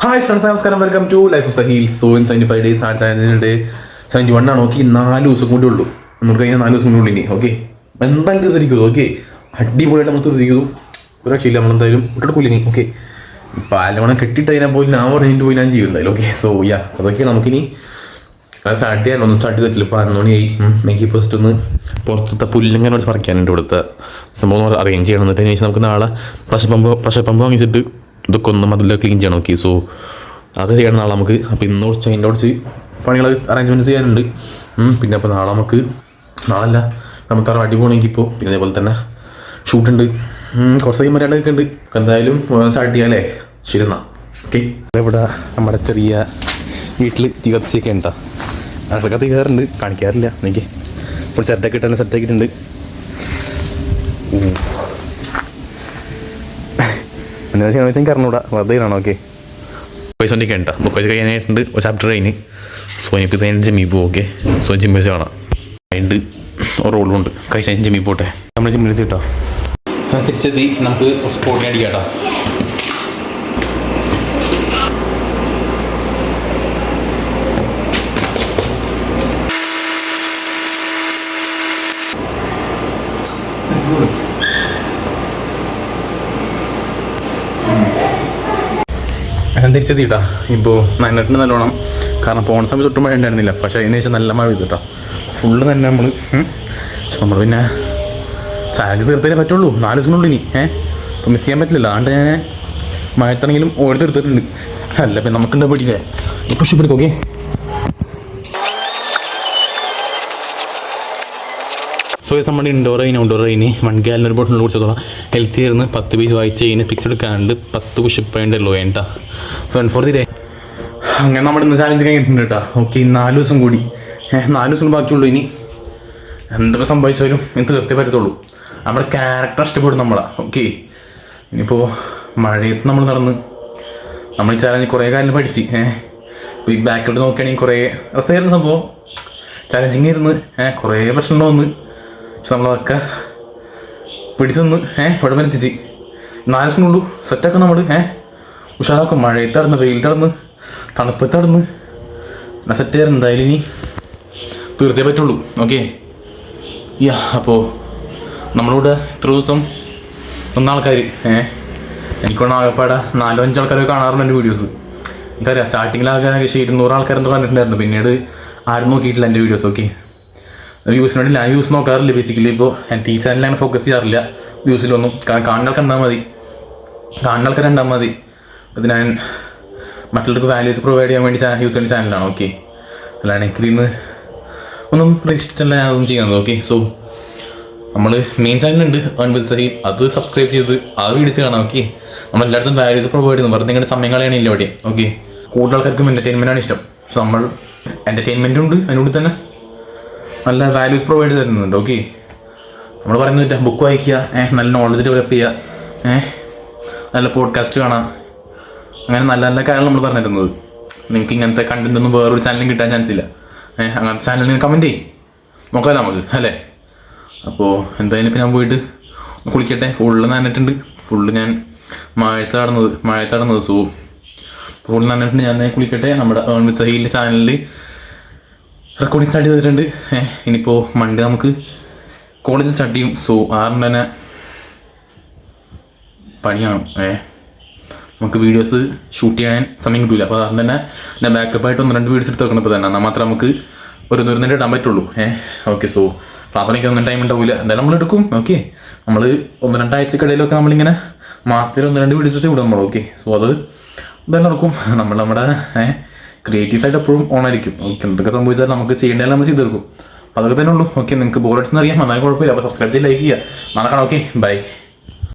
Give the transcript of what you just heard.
Hi friends, നമസ്കാരം. Welcome to life of Sahil. So in 75 days 71 ആണ്. Okay, 4 ദിവസം കൂടി ഉള്ളൂ. നമുക്ക് കഴിഞ്ഞാൽ 4 ദിവസം കൂടി ഉള്ളൂ ഇനി. ഓക്കെ, എന്തായാലും തീർത്തിരിക്കുന്നു. ഓക്കെ, അടിപൊളിയായിട്ട് നമ്മൾ തീർത്തിരിക്കുന്നു. ഒരു രക്ഷയില്ല, നമ്മളെന്തായാലും ഇട്ടെടുക്കില്ല ഇനി. ഓക്കെ, പാലവണം കെട്ടിയിട്ട് അതിനെ പോയി ഞാൻ പറഞ്ഞിട്ട് പോയി ഞാൻ ചെയ്യും എന്തായാലും. ഓക്കെ, സോ അതൊക്കെ നമുക്കിനി സ്റ്റാർട്ട് ചെയ്യാൻ ഒന്നും സ്റ്റാർട്ട് ചെയ്തിട്ടില്ല. ഇപ്പോൾ 11 മണിയായി. എനിക്ക് ഫസ്റ്റ് ഒന്ന് പുറത്തത്തെ പുല്ലിങ്ങനെ പറിക്കാനുണ്ട്. ഇവിടുത്തെ സംഭവം അറേഞ്ച് ചെയ്യണം. എന്നിട്ട് ശേഷം നമുക്ക് നാളെ പ്രഷർ പമ്പ് വാങ്ങിച്ചിട്ട് ഇതൊക്കെ ഒന്ന് മതിൽ ക്ലീൻ ചെയ്യണം. ഓക്കെ, സോ അതൊക്കെ ചെയ്യണം നാളെ നമുക്ക്. അപ്പോൾ ഇന്ന് കുറച്ച് അതിൻ്റെ കുറച്ച് പണികൾ അറേഞ്ച്മെൻറ്റ്സ് ചെയ്യാനുണ്ട്. പിന്നെ അപ്പോൾ നാളെ നമുക്ക് നാളല്ല നമ്മൾ തറവാട്ടി പോകണമെങ്കിൽ ഇപ്പോൾ പിന്നെ അതേപോലെ തന്നെ ഷൂട്ടുണ്ട്. കുറച്ച് കഴിയുമ്പോൾ രണ്ടൊക്കെ ഉണ്ട്. എന്തായാലും സ്റ്റാർട്ട് ചെയ്യാം അല്ലേ? ശരി എന്നാൽ ഓക്കെ. ഇവിടെ നമ്മുടെ ചെറിയ വീട്ടിൽ തീ കത്തിച്ചൊക്കെ ഉണ്ടോ? അടുത്തൊക്കെ തീ കയറുണ്ട്, കാണിക്കാറില്ല. എനിക്ക് ഇപ്പോൾ സെറ്റൊക്കെ ഇട്ടാലും സെറ്റാക്കിയിട്ടുണ്ട്. എന്താ ചെയ്യണമെന്ന് വെച്ചാൽ കറന്നുകൂടാ, വെറുതെ ഇടാണോ? ഓക്കെ, ബുക്ക് വണ്ടിക്ക് ഉണ്ട്. ബുക്ക് വെച്ച് കഴിയാനായിട്ടുണ്ട് ഒരു ചാപ്റ്റർ കഴിഞ്ഞ്. സോ എനിക്ക് കഴിഞ്ഞ് ജിമ്മിൽ പോകും. ഓക്കെ, സോ ജിമ്മ് വെച്ച് കാണാം. അതിൻ്റെ റോളുണ്ട്. കഴിച്ച് ജിമ്മിൽ പോട്ടെ. നമ്മൾ ജിമ്മിൽ എത്തിട്ടോ. തിരിച്ചെത്തി. നമുക്ക് സ്പോർട്ടിന് അടിക്കാം കേട്ടോ. ഞാൻ തിരിച്ചെത്തിയിട്ടാ. ഇപ്പോൾ നനട്ടിന് നല്ലോണം, കാരണം പോകുന്ന സമയത്ത് ഒട്ടും മഴ ഉണ്ടായിരുന്നില്ല. പക്ഷേ അതിന് ശേഷം നല്ല മഴ പെയ്തിട്ടാ. ഫുള്ള് തന്നെ നമ്മൾ പിന്നെ ചാർജ് തീർത്തേ പറ്റുള്ളൂ. 4 ദിവസത്തിനുള്ളിൽ ഇനി അപ്പോൾ മിസ് ചെയ്യാൻ പറ്റില്ല. അതുകൊണ്ട് ഞാൻ മഴത്താണെങ്കിലും ഓടി തീർത്തിട്ടുണ്ട്. അല്ല പിന്നെ നമുക്കുണ്ട് പിടിക്കേ ഇപ്പോൾ ഷിപ്പിടിക്കും. ഓക്കെ, സോ നമ്മൾ ഇൻഡോർ കഴിഞ്ഞ് ഔട്ട്ഡോർ കഴിഞ്ഞ് 1 ഗാലൻ ബോട്ടിൽ കുടിച്ചതോളം ഹെൽത്തി ആയിരുന്നു. 10 പീസ് വായിച്ച് കഴിഞ്ഞ് ഫിക്സ് എടുക്കാണ്ട് 10 പുഷപ്പുണ്ടല്ലോ വേണ്ട. സോ ഫോർ ദി ഡേ അങ്ങനെ നമ്മുടെ ഇന്ന് ചാലഞ്ച് കഴിഞ്ഞിട്ടുണ്ട് കേട്ടോ. ഓക്കെ, 4 ദിവസം കൂടി 4 ദിവസം ബാക്കിയുള്ളൂ. ഇനി എന്തൊക്കെ സംഭവിച്ചാലും എനിക്ക് തീർത്തേ പറ്റത്തുള്ളൂ. നമ്മുടെ ക്യാരക്ടർ ഇഷ്ടപ്പെടും നമ്മളാ. ഓക്കെ, ഇനിയിപ്പോൾ മഴയത്ത് നമ്മൾ നടന്ന് നമ്മൾ ഈ ചാലഞ്ച് കുറേ കാലം പഠിച്ച് ഇപ്പോൾ ഈ ബാക്കിലോട്ട് നോക്കുകയാണെങ്കിൽ കുറേ രസമായിരുന്നു സംഭവം. ചാലഞ്ചിങ് ആയിരുന്നു. കുറേ പ്രശ്നങ്ങൾ വന്ന് പക്ഷെ നമ്മളതൊക്കെ പിടിച്ചു നിന്ന് ഇവിടെ വരെ എത്തിച്ച് 4 ദിവസത്തിനുള്ളൂ സെറ്റൊക്കെ നമ്മൾ ഉഷാറാക്കും. മഴയത്തടന്ന് വെയിലിട്ടടന്ന് തണുപ്പത്തടന്ന് സെറ്റ് ചെയ്യാറ് എന്തായാലും ഇനി തീർത്തേ പറ്റുള്ളൂ. ഓക്കെ, അപ്പോൾ നമ്മളിവിടെ ഇത്ര ദിവസം 1 ആൾക്കാർ എനിക്കൊന്ന് ആകെപ്പാടെ 4-5 ആൾക്കാരൊക്കെ കാണാറുണ്ട് എൻ്റെ വീഡിയോസ്. എനിക്കറിയാം സ്റ്റാർട്ടിങ്ങിലാകെ 200 ആൾക്കാരെന്തോ കണ്ടിട്ടുണ്ടായിരുന്നു. പിന്നീട് ആരും നോക്കിയിട്ടില്ല എൻ്റെ വീഡിയോസ്. ഓക്കെ, വ്യൂസിന് വേണ്ടി ഞാൻ വ്യൂസ് നോക്കാറില്ല ബേസിക്കലി. ഇപ്പോൾ എൻ്റെ ഈ ചാനലിൽ അങ്ങനെ ഫോക്കസ് ചെയ്യാറില്ല വ്യൂസിലൊന്നും. കാരണം കാണുന്ന ആൾക്കാർ ഉണ്ടാകാൻ മതി. അത് ഞാൻ മറ്റുള്ളവർക്ക് വാല്യൂസ് പ്രൊവൈഡ് ചെയ്യാൻ വേണ്ടി യൂസ് ചെയ്യുന്ന ചാനലാണ്. ഓക്കെ, അല്ലാണ്ട് എനിക്കിതിൽ നിന്ന് ഒന്നും പ്രതീക്ഷിച്ചിട്ടല്ല ഞാൻ അതൊന്നും ചെയ്യുന്നത്. ഓക്കെ, സോ നമ്മൾ മെയിൻ ചാനലുണ്ട് ഏൺ വിത്ത് സഹീൽ, അത് സബ്സ്ക്രൈബ് ചെയ്ത് ആ വീഡിയോസ് കാണാം. ഓക്കെ, നമ്മളെല്ലായിടത്തും വാല്യൂസ് പ്രൊവൈഡ് ചെയ്യുന്നു. വെറുതെ നിങ്ങളുടെ സമയം കളയാണില്ല ഇവിടെ. ഓക്കെ, കൂടുതൽ ആൾക്കാർക്കും എൻ്റർടൈൻമെൻറ്റാണ് ഇഷ്ടം. സോ നമ്മൾ എൻ്റർടൈൻമെൻറ്റും ഉണ്ട്, അതിനോട് തന്നെ നല്ല വാല്യൂസ് പ്രൊവൈഡ് തരുന്നുണ്ട്. ഓക്കെ, നമ്മൾ പറയുന്നത് ബുക്ക് വായിക്കുക, നല്ല നോളജ് ഡെവലപ്പ് ചെയ്യുക, നല്ല പോഡ്കാസ്റ്റ് കാണാം, അങ്ങനെ നല്ല നല്ല കാര്യങ്ങൾ നമ്മൾ പറഞ്ഞു തരുന്നത്. നിങ്ങൾക്ക് ഇങ്ങനത്തെ കണ്ടന്റ് ഒന്നും വേറൊരു ചാനലിലും കിട്ടാൻ ചാൻസ് ഇല്ല. അങ്ങനത്തെ ചാനലിന് കമൻറ്റ് ചെയ്യും, നോക്കാം നമുക്ക് അല്ലേ? അപ്പോൾ എന്തായാലും ഇപ്പം ഞാൻ പോയിട്ട് കുളിക്കട്ടെ. ഫുള്ള് നനഞ്ഞിട്ടുണ്ട്. ഫുള്ള് ഞാൻ മഴയത്ത് നടന്നത്. സോ ഫുള്ള് നനഞ്ഞിട്ടുണ്ട്. ഞാൻ കുളിക്കട്ടെ. നമ്മുടെ ഏൺ വിത്ത് സഹീലിൻ്റെ ചാനലിൽ റെക്കോർഡിങ് സ്റ്റാർട്ട് ചെയ്തിട്ടുണ്ട്. ഇനിയിപ്പോൾ മൺഡേ നമുക്ക് കോളേജ് സ്റ്റാർട്ട് ചെയ്യും. സോ ആരും തന്നെ പണിയാണ്. നമുക്ക് വീഡിയോസ് ഷൂട്ട് ചെയ്യാൻ സമയം കിട്ടില്ല. അപ്പോൾ ആരും തന്നെ ഞാൻ ബാക്കപ്പായിട്ട് 1-2 വീഡിയോസ് എടുത്ത് വെക്കണം. ഇപ്പോൾ തന്നെ എന്നാൽ മാത്രമേ നമുക്ക് ഒരു ദൂരം ഇടാൻ പറ്റുള്ളൂ. ഓക്കെ, സോ ക്ലാസ്സിലേക്ക് ഒന്നും ടൈം ഉണ്ടാവില്ല. എന്തായാലും നമ്മൾ എടുക്കും. ഓക്കെ, നമ്മൾ 1-2 ആഴ്ചക്കിടയിലൊക്കെ നമ്മളിങ്ങനെ മാസത്തിൽ 1-2 വീഡിയോസ് വിടും നമ്മൾ. ഓക്കെ, സോ അത് എന്തായാലും നടക്കും. നമ്മുടെ ക്രിയേറ്റീവ് സൈഡ് എപ്പോഴും ഓണായിരിക്കും. ഓക്കെ, എന്തൊക്കെ സംഭവിച്ചാൽ നമുക്ക് ചെയ്യേണ്ടതെല്ലാം നമ്മൾ ചെയ്ത് തീർക്കും. അതൊക്കെ തന്നെ ഉള്ളൂ. ഓക്കെ, നിങ്ങൾക്ക് ബോറടിച്ചെന്ന് അറിയാം, എന്നാലും കുഴപ്പമില്ല. അപ്പോൾ സബ്സ്ക്രൈബ് ചെയ്ത് ലൈക്ക് ചെയ്യുക. നാളെ കാണാം. Okay, by.